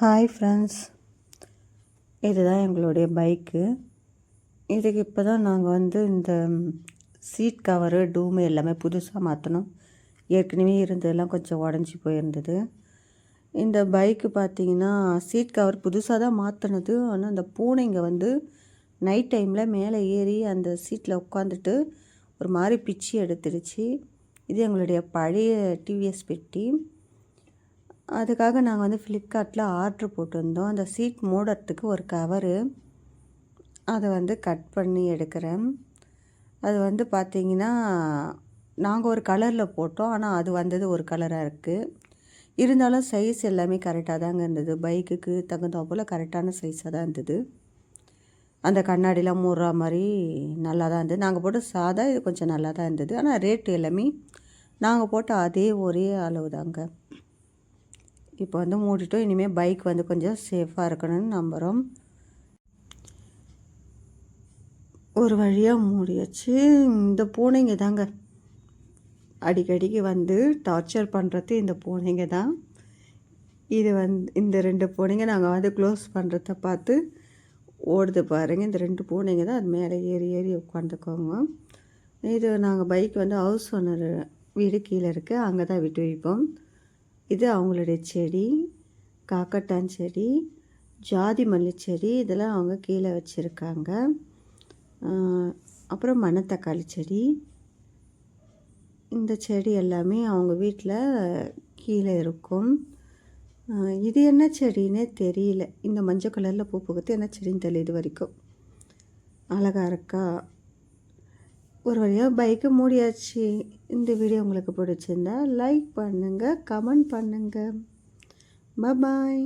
Hi friends, இதுதான் எங்களுடைய bike. இதுக்கு இப்போ தான் நாங்கள் இந்த சீட் கவரு டூமு எல்லாமே புதுசாக மாற்றணும். ஏற்கனவே இருந்ததெல்லாம் கொஞ்சம் உடஞ்சி போயிருந்தது. இந்த பைக்கு பார்த்திங்கன்னா சீட் கவர் புதுசாக தான் மாற்றினது. ஆனால் அந்த பூனைங்க நைட் டைமில் மேலே ஏறி அந்த சீட்டில் உட்காந்துட்டு ஒரு மாதிரி பிச்சு எடுத்துடுச்சு. இது எங்களுடைய பழைய டிவிஎஸ் பெட்டி. அதுக்காக நாங்கள் ஃப்ளிப்கார்ட்டில் ஆர்ட்ரு போட்டிருந்தோம். அந்த சீட் மூடுறதுக்கு ஒரு கவரு, அதை கட் பண்ணி எடுக்கிறேன். அது பார்த்திங்கன்னா நாங்கள் ஒரு கலரில் போட்டோம், ஆனால் அது வந்தது ஒரு கலராக இருக்குது. இருந்தாலும் சைஸ் எல்லாமே கரெக்டாக தாங்க இருந்தது. பைக்குக்கு தகுந்த போல் கரெக்டான சைஸாக தான் இருந்தது. அந்த கண்ணாடிலாம் மூடுற மாதிரி நல்லா தான் இருந்தது. நாங்கள் போட்ட சாதா இது கொஞ்சம் நல்லா தான் இருந்தது. ஆனால் ரேட்டு எல்லாமே நாங்கள் போட்ட அதே ஒரே அளவு தாங்க. இப்போ மூடிட்டோம். இனிமேல் பைக் கொஞ்சம் சேஃபாக இருக்கணும்னு நம்புகிறோம். ஒரு வழியாக மூடியாச்சு. இந்த பூனைங்க தாங்க அடிக்கடிக்கு டார்ச்சர் பண்ணுறது. இந்த பூனைங்க தான். இது இந்த 2 பூனைங்க நாங்கள் க்ளோஸ் பண்ணுறத பார்த்து ஓடுது பாருங்கள். இந்த 2 பூனைங்க தான் அது மேலே ஏறி ஏறி உட்காந்துக்கோங்க. இது நாங்கள் பைக் ஹவுஸ் ஓனர் வீடு கீழே இருக்குது, அங்கே தான் விட்டு வைப்போம். இது அவங்களுடைய செடி, காக்கட்டான் செடி, ஜாதி மல்லி செடி, இதெல்லாம் அவங்க கீழே வச்சுருக்காங்க. அப்புறம் மணத்தக்காளி செடி. இந்த செடி எல்லாமே அவங்க வீட்டில் கீழே இருக்கும். இது என்ன செடின்னே தெரியல. இந்த மஞ்சள் கலரில் பூ பூக்குது, என்ன செடின்னு தெரியல. இது வரைக்கும் அழகாக இருக்கா. ஒரு வழியாக பைக்கு மூடியாச்சு. இந்த வீடியோ உங்களுக்கு பிடிச்சிருந்தா லைக் பண்ணுங்கள், கமெண்ட் பண்ணுங்கள். பாய்.